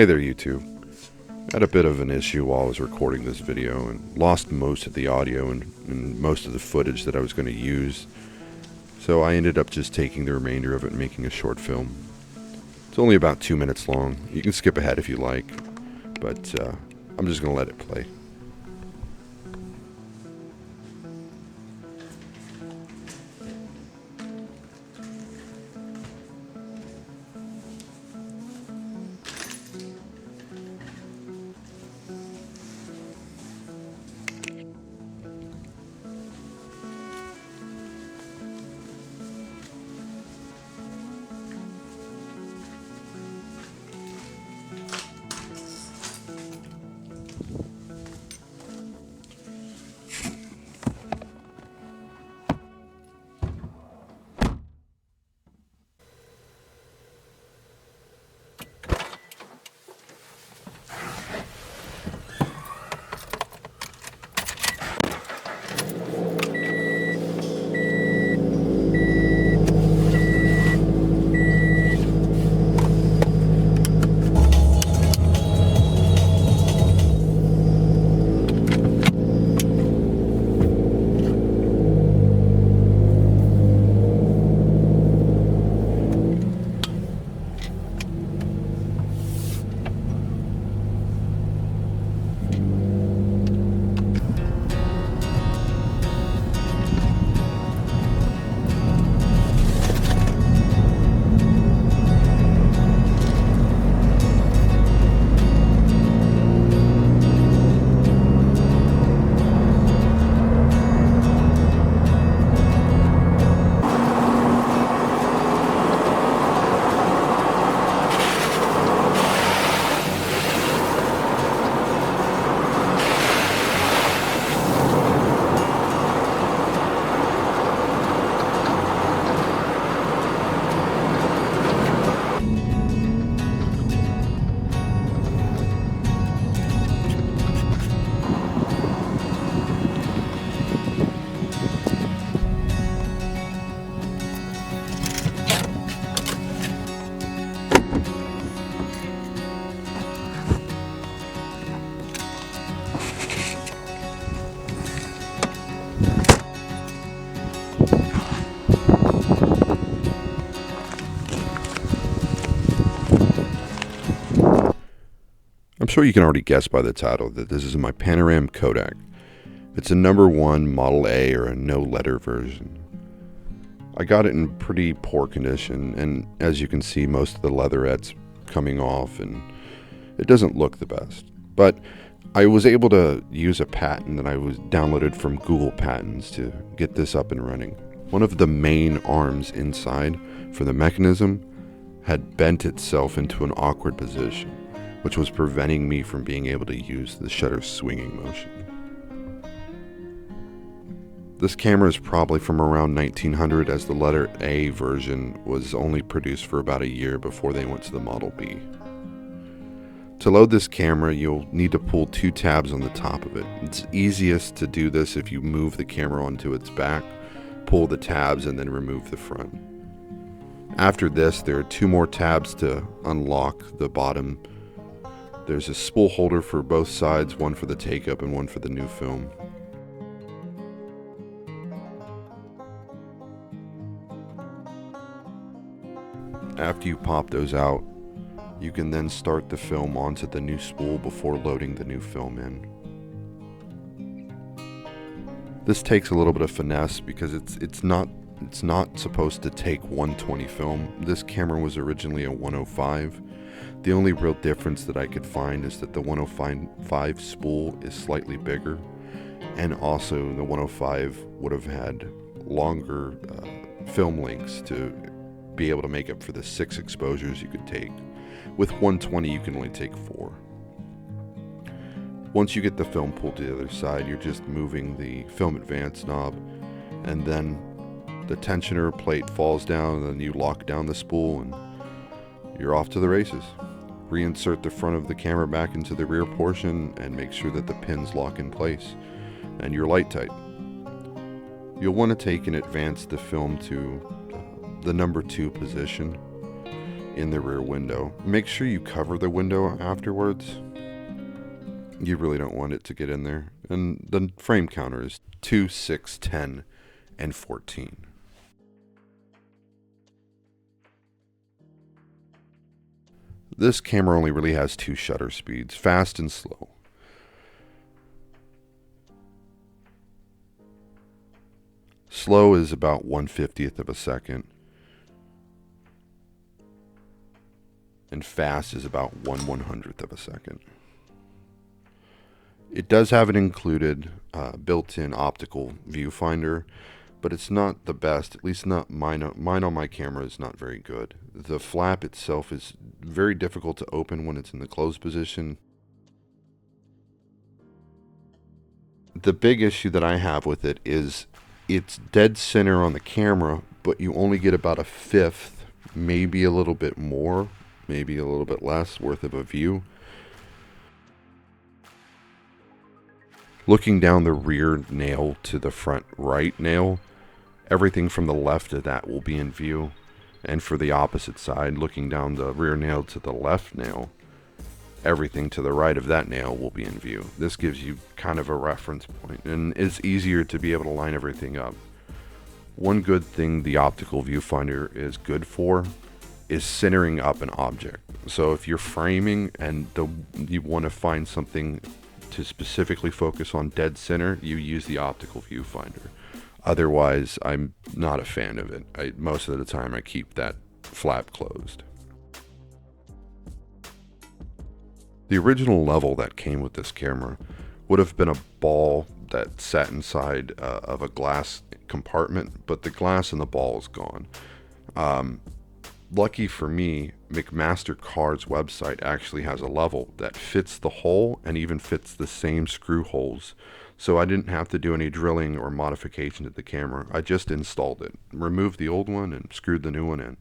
Hey there, YouTube. I had a bit of an issue while I was recording this video and lost most of the audio and most of the footage that I was going to use. So I ended up just taking the remainder of it and making a short film. It's only about 2 minutes long. You can skip ahead if you like, but I'm just going to let it play. I'm sure you can already guess by the title that this is my Panoramic Kodak. It's a No.1 Model A or a no-letter version. I got it in pretty poor condition, and as you can see, most of the leatherette's coming off and it doesn't look the best. But I was able to use a patent that I was downloaded from Google Patents to get this up and running. One of the main arms inside for the mechanism had bent itself into an awkward position, which was preventing me from being able to use the shutter swinging motion. This camera is probably from around 1900, as the letter A version was only produced for about a year before they went to the Model B. To load this camera, you'll need to pull 2 tabs on the top of it. It's easiest to do this if you move the camera onto its back, pull the tabs, and then remove the front. After this, there are 2 more tabs to unlock the bottom. There's a spool holder for both sides, one for the take-up and one for the new film. After you pop those out, you can then start the film onto the new spool before loading the new film in. This takes a little bit of finesse because it's not supposed to take 120 film. This camera was originally a 105. The only real difference that I could find is that the 105 spool is slightly bigger, and also the 105 would have had longer film lengths to be able to make up for the 6 exposures you could take. With 120 you can only take 4. Once you get the film pulled to the other side, you're just moving the film advance knob, and then the tensioner plate falls down, and then you lock down the spool and you're off to the races. Reinsert the front of the camera back into the rear portion and make sure that the pins lock in place, and you're light tight. You'll want to take and advance the film to the number 2 position in the rear window. Make sure you cover the window afterwards. You really don't want it to get in there. And the frame counter is 2, 6, 10, and 14. This camera only really has 2 shutter speeds, fast and slow. Slow is about 1/50th of a second. And fast is about 1/100th of a second. It does have an included built-in optical viewfinder, but it's not the best, at least not mine. Mine on my camera is not very good. The flap itself is very difficult to open when it's in the closed position. The big issue that I have with it is it's dead center on the camera, but you only get about 1/5, maybe a little bit more, maybe a little bit less worth of a view. Looking down the rear nail to the front right nail, everything from the left of that will be in view. And for the opposite side, looking down the rear nail to the left nail, everything to the right of that nail will be in view. This gives you kind of a reference point, and it's easier to be able to line everything up. One good thing the optical viewfinder is good for is centering up an object. So if you're framing and you want to find something to specifically focus on dead center, you use the optical viewfinder. Otherwise, I'm not a fan of it. Most of the time I keep that flap closed. The original level that came with this camera would have been a ball that sat inside of a glass compartment, but the glass in the ball is gone. Lucky for me, McMaster-Carr's website actually has a level that fits the hole and even fits the same screw holes. So I didn't have to do any drilling or modification to the camera. I just installed it, removed the old one, and screwed the new one in.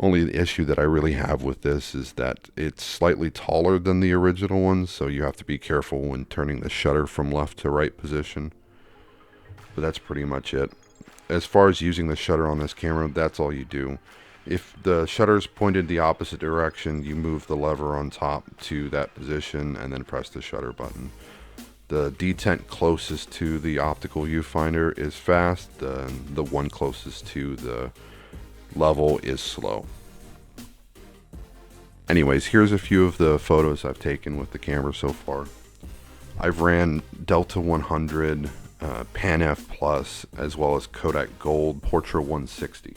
Only the issue that I really have with this is that it's slightly taller than the original one, so you have to be careful when turning the shutter from left to right position. But that's pretty much it. As far as using the shutter on this camera, that's all you do. If the shutter is pointed the opposite direction, you move the lever on top to that position and then press the shutter button. The detent closest to the optical viewfinder is fast, the one closest to the level is slow. Anyways, here's a few of the photos I've taken with the camera so far. I've ran Delta 100, Pan F Plus, as well as Kodak Gold Portra 160.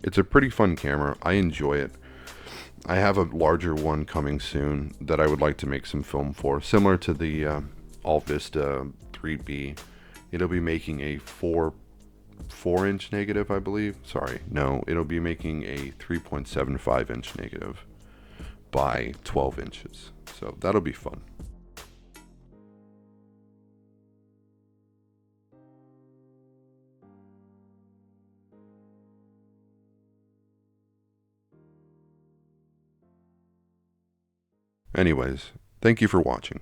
It's a pretty fun camera. I enjoy it. I have a larger one coming soon that I would like to make some film for, similar to the Alvista 3B. It'll be making a 4-inch negative, I believe. Sorry, no, it'll be making a 3.75 inch negative by 12 inches. So that'll be fun. Anyways, thank you for watching.